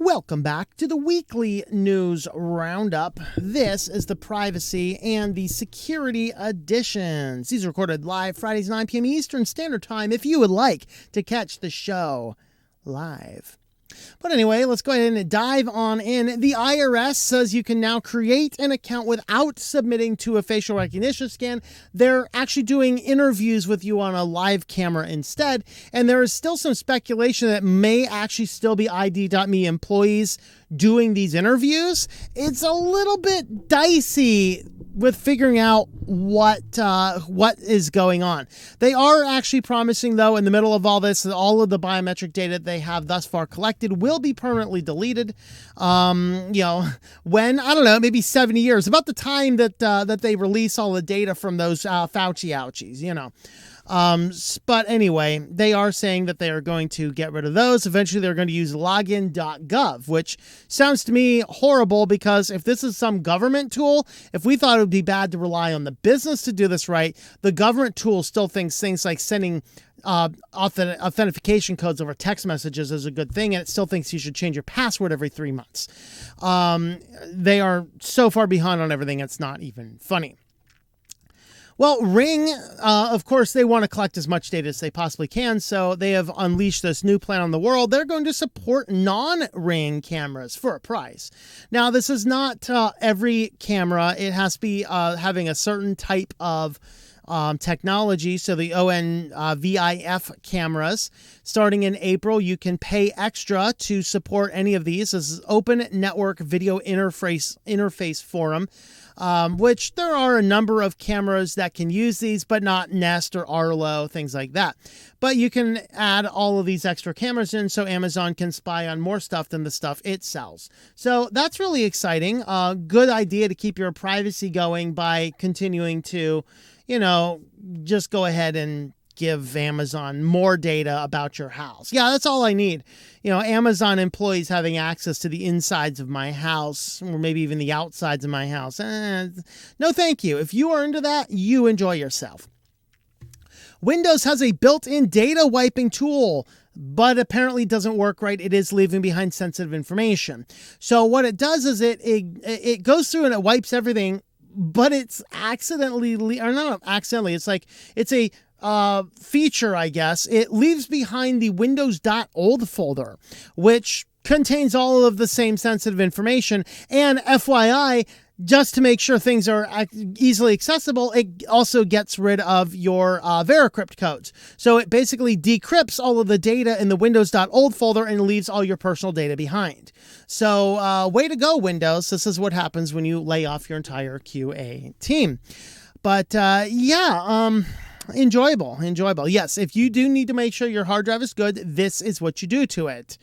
Welcome back to the weekly news roundup. This is the privacy and the security editions. These are recorded live Fridays 9 p.m. Eastern Standard Time if you would like to catch the show live. But anyway, let's go ahead and dive on in. The IRS says you can now create an account without submitting to a facial recognition scan. They're actually doing interviews with you on a live camera instead. And there is still some speculation that may actually still be ID.me employees doing these interviews. It's a little bit dicey with figuring out what is going on. They are actually promising, though, in the middle of all this, that all of the biometric data they have thus far collected will be permanently deleted. When, I don't know, maybe 70 years, about the time that they release all the data from those Fauci ouchies, But anyway, they are saying that they are going to get rid of those. Eventually, they're going to use login.gov, which sounds to me horrible because if this is some government tool, if we thought it would be bad to rely on the business to do this right, the government tool still thinks things like sending authentication codes over text messages is a good thing, and it still thinks you should change your password every 3 months. They are so far behind on everything, it's not even funny. Well, Ring, of course, they want to collect as much data as they possibly can, so they have unleashed this new plan on the world. They're going to support non-Ring cameras for a price. Now, this is not every camera. It has to be having a certain type of technology. So the ONVIF cameras, starting in April, you can pay extra to support any of these. This is Open Network Video Interface Forum. Which there are a number of cameras that can use these, but not Nest or Arlo, things like that. But you can add all of these extra cameras in so Amazon can spy on more stuff than the stuff it sells. So that's really exciting. Good idea to keep your privacy going by continuing to, just go ahead and give Amazon more data about your house. Yeah, that's all I need. Amazon employees having access to the insides of my house, or maybe even the outsides of my house. No, thank you. If you are into that, you enjoy yourself. Windows has a built-in data wiping tool, but apparently doesn't work right. It is leaving behind sensitive information. So what it does is it goes through and it wipes everything, but it's it's a feature, I guess. It leaves behind the windows.old folder, which contains all of the same sensitive information. And FYI, just to make sure things are easily accessible, it also gets rid of your Veracrypt codes. So it basically decrypts all of the data in the windows.old folder and leaves all your personal data behind. So way to go, Windows. This is what happens when you lay off your entire QA team. But enjoyable. Yes, if you do need to make sure your hard drive is good, this is what you do to it.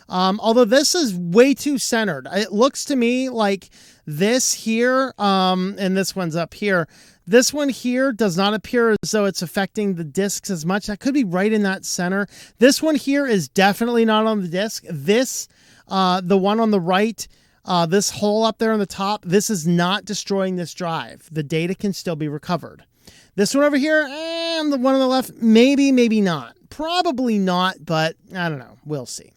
Although this is way too centered. It looks to me like this here, and this one's up here. This one here does not appear as though it's affecting the disks as much. That could be right in that center. This one here is definitely not on the disk. This, the one on the right, this hole up there on the top, this is not destroying this drive. The data can still be recovered. This one over here, and the one on the left, maybe not. Probably not, but I don't know. We'll see.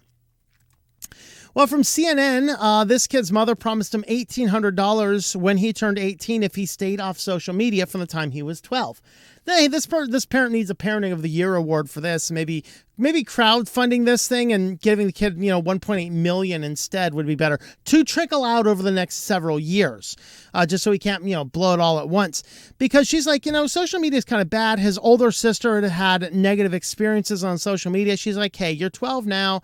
Well, from CNN, this kid's mother promised him $1,800 when he turned 18 if he stayed off social media from the time he was 12. Hey, this parent needs a Parenting of the Year award for this. Maybe crowdfunding this thing and giving the kid, $1.8 million instead would be better to trickle out over the next several years, just so he can't, blow it all at once. Because she's like, social media is kind of bad. His older sister had negative experiences on social media. She's like, hey, you're 12 now.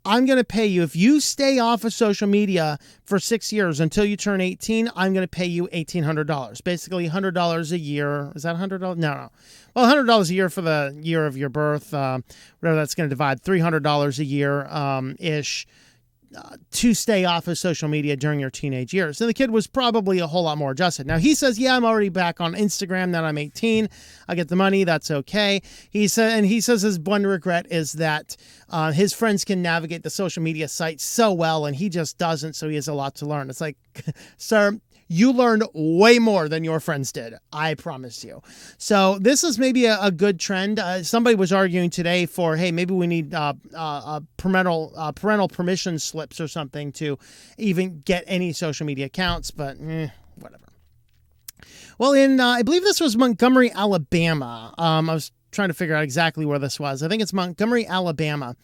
I'm going to pay you. If you stay off of social media for 6 years until you turn 18, I'm going to pay you $1,800. Basically $100 a year. Is that $100? No. Well, $100 a year for the year of your birth, whatever that's going to divide, $300 a year ish. To stay off of social media during your teenage years. And the kid was probably a whole lot more adjusted. Now, he says, yeah, I'm already back on Instagram now that I'm 18. I get the money. That's okay. He says his one regret is that his friends can navigate the social media site so well, and he just doesn't, so he has a lot to learn. It's like, sir, you learned way more than your friends did. I promise you. So this is maybe a good trend. Somebody was arguing today for, hey, maybe we need parental permission slips or something to even get any social media accounts, but whatever. Well, I believe this was Montgomery, Alabama. I was trying to figure out exactly where this was. I think it's Montgomery, Alabama.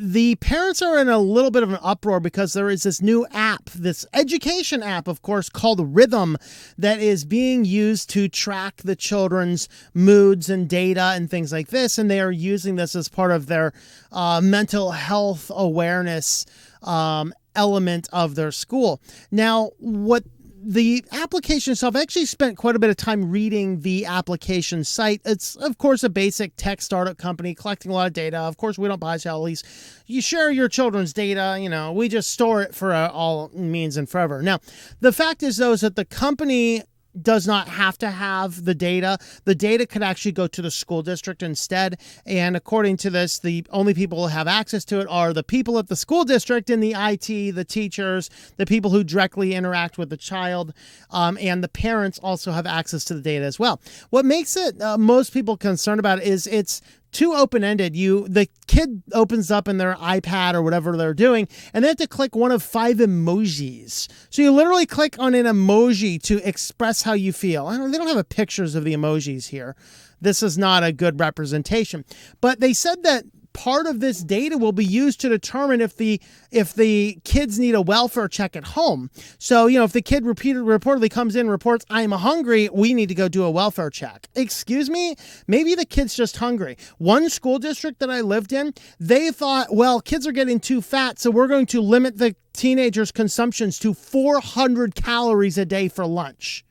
The parents are in a little bit of an uproar because there is this new app, this education app, of course, called Rhythm, that is being used to track the children's moods and data and things like this. And they are using this as part of their mental health awareness element of their school. Now, what the application itself, I actually spent quite a bit of time reading the application site. It's, of course, a basic tech startup company collecting a lot of data. Of course, we don't buy salaries. You share your children's data. We just store it for all means and forever. Now, the fact is, though, is that the company does not have to have the data. The data could actually go to the school district instead. And according to this, the only people who have access to it are the people at the school district in the IT, the teachers, the people who directly interact with the child, and the parents also have access to the data as well. What makes it most people concerned about it is it's too open-ended. The kid opens up in their iPad or whatever they're doing, and they have to click one of 5 emojis. So you literally click on an emoji to express how you feel. They don't have pictures of the emojis here. This is not a good representation. But they said that part of this data will be used to determine if the kids need a welfare check at home. So, if the kid reportedly comes in and reports, I'm hungry, we need to go do a welfare check. Excuse me? Maybe the kid's just hungry. One school district that I lived in, they thought, well, kids are getting too fat, so we're going to limit the teenagers' consumptions to 400 calories a day for lunch.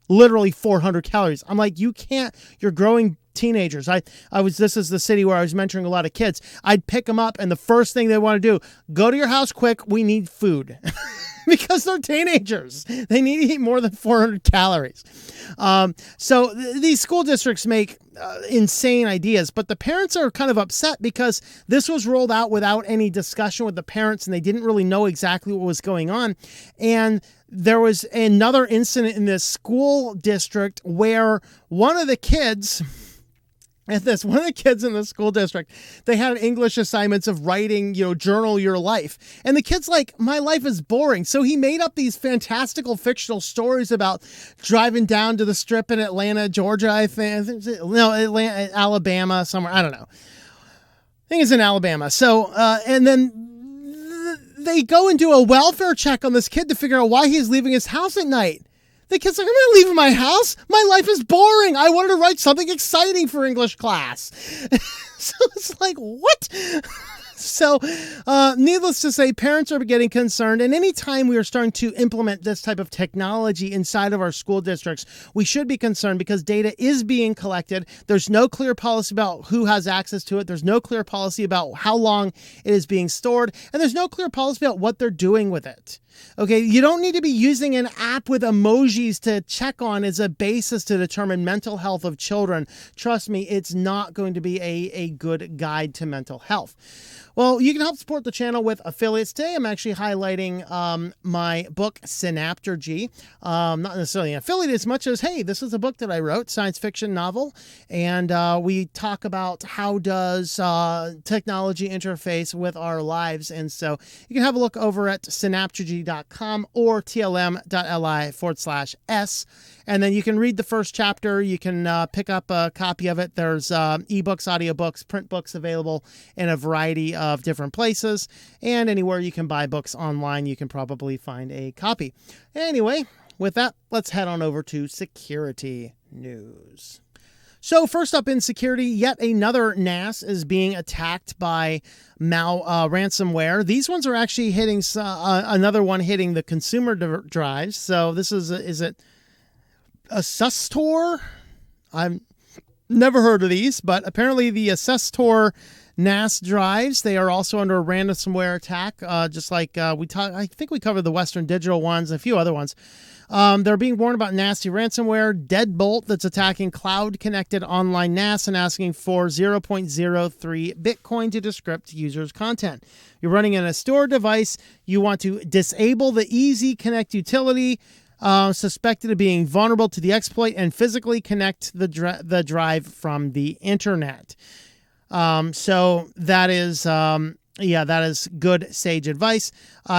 Literally 400 calories. I'm like, you can't, you're growing teenagers. This is the city where I was mentoring a lot of kids. I'd pick them up and the first thing they want to do, go to your house quick. We need food because they're teenagers. They need to eat more than 400 calories. So these school districts make insane ideas, but the parents are kind of upset because this was rolled out without any discussion with the parents and they didn't really know exactly what was going on. And there was another incident in this school district where one of the kids in the school district, they had English assignments of writing, journal your life. And the kid's like, my life is boring. So he made up these fantastical fictional stories about driving down to the strip in Atlanta, Georgia, I think. No, Atlanta, Alabama, somewhere. I don't know. I think it's in Alabama. So, and then they go and do a welfare check on this kid to figure out why he's leaving his house at night. The kid's like, I'm not leaving my house. My life is boring. I wanted to write something exciting for English class. So it's like, what? So needless to say, parents are getting concerned. And anytime we are starting to implement this type of technology inside of our school districts, we should be concerned because data is being collected. There's no clear policy about who has access to it. There's no clear policy about how long it is being stored. And there's no clear policy about what they're doing with it. Okay, you don't need to be using an app with emojis to check on as a basis to determine mental health of children. Trust me, it's not going to be a good guide to mental health. Well, you can help support the channel with affiliates. Today, I'm actually highlighting my book, Synaptergy. Not necessarily an affiliate as much as, hey, this is a book that I wrote, science fiction novel, and we talk about how does technology interface with our lives. And so you can have a look over at synaptergy.com or tlm.li/s. And then you can read the first chapter. You can pick up a copy of it. There's ebooks, audiobooks, print books available in a variety of different places. And anywhere you can buy books online, you can probably find a copy. Anyway, with that, let's head on over to security news. So first up in security, yet another NAS is being attacked by ransomware. These ones are actually hitting another one hitting the consumer drives. So this is it a Sustor? I've never heard of these, but apparently the Sustor NAS drives, they are also under a ransomware attack, just like I think we covered the Western Digital ones and a few other ones. They're being warned about nasty ransomware, Deadbolt, that's attacking cloud-connected online NAS and asking for 0.03 Bitcoin to decrypt users' content. You're running in a stored device. You want to disable the Easy Connect utility, suspected of being vulnerable to the exploit, and physically connect the drive from the internet. So that is... yeah, that is good sage advice.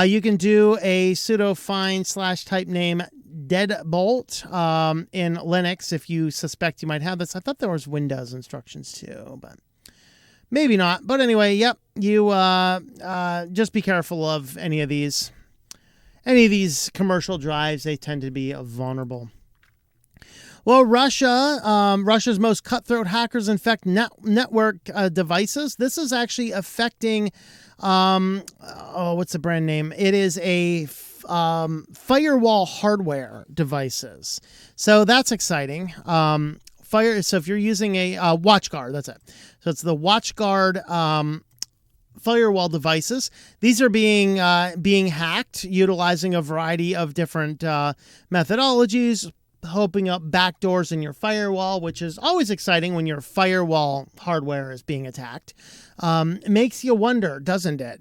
You can do a sudo find / type name Deadbolt in Linux if you suspect you might have this. I thought there was Windows instructions too, but maybe not. But anyway, yep, you just be careful of any of these commercial drives. They tend to be vulnerable. Well, Russia's most cutthroat hackers infect network devices. This is actually affecting, what's the brand name? It is a Firewall hardware devices. So that's exciting. So if you're using a WatchGuard, that's it. So it's the WatchGuard firewall devices. These are being hacked, utilizing a variety of different methodologies, opening up backdoors in your firewall, which is always exciting when your firewall hardware is being attacked. It makes you wonder, doesn't it?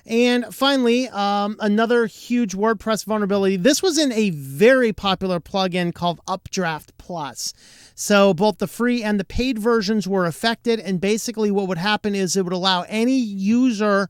And finally, another huge WordPress vulnerability. This was in a very popular plugin called Updraft Plus. So both the free and the paid versions were affected. And basically what would happen is it would allow any user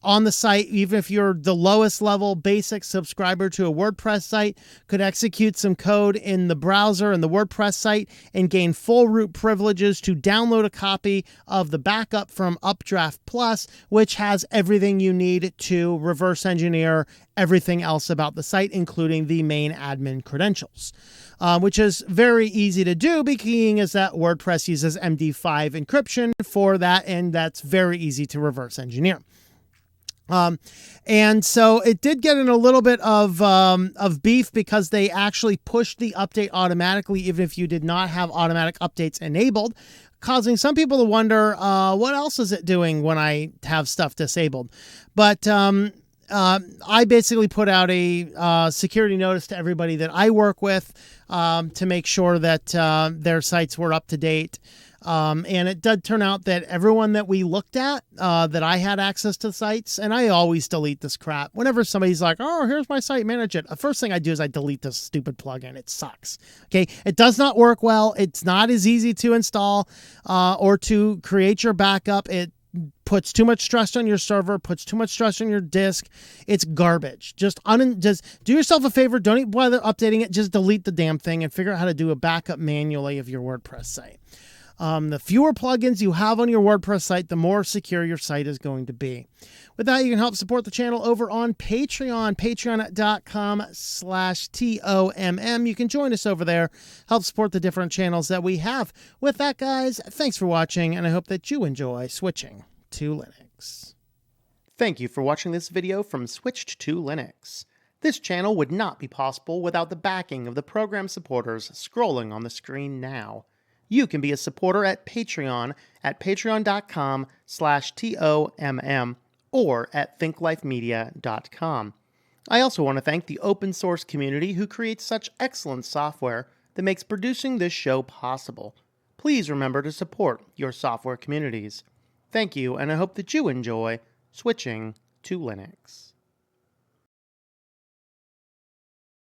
on the site, even if you're the lowest level basic subscriber to a WordPress site, could execute some code in the browser and the WordPress site and gain full root privileges to download a copy of the backup from Updraft Plus, which has everything you need to reverse engineer everything else about the site, including the main admin credentials, which is very easy to do, being is that WordPress uses MD5 encryption for that, and that's very easy to reverse engineer. And so it did get in a little bit of beef because they actually pushed the update automatically, even if you did not have automatic updates enabled, causing some people to wonder, what else is it doing when I have stuff disabled? But, I basically put out a security notice to everybody that I work with to make sure that their sites were up to date. And it did turn out that everyone that we looked at, that I had access to sites, and I always delete this crap. Whenever somebody's like, oh, here's my site, manage it. The first thing I do is I delete this stupid plugin. It sucks. Okay. It does not work well. It's not as easy to install, or to create your backup. It puts too much stress on your server, puts too much stress on your disk. It's garbage. Just do yourself a favor. Don't even bother updating it. Just delete the damn thing and figure out how to do a backup manually of your WordPress site. The fewer plugins you have on your WordPress site, the more secure your site is going to be. With that, you can help support the channel over on Patreon, patreon.com/TOMM. You can join us over there, help support the different channels that we have. With that, guys, thanks for watching, and I hope that you enjoy switching to Linux. Thank you for watching this video from Switched to Linux. This channel would not be possible without the backing of the program supporters scrolling on the screen now. You can be a supporter at Patreon at patreon.com/TOMM or at thinklifemedia.com. I also want to thank the open source community who creates such excellent software that makes producing this show possible. Please remember to support your software communities. Thank you, and I hope that you enjoy switching to Linux.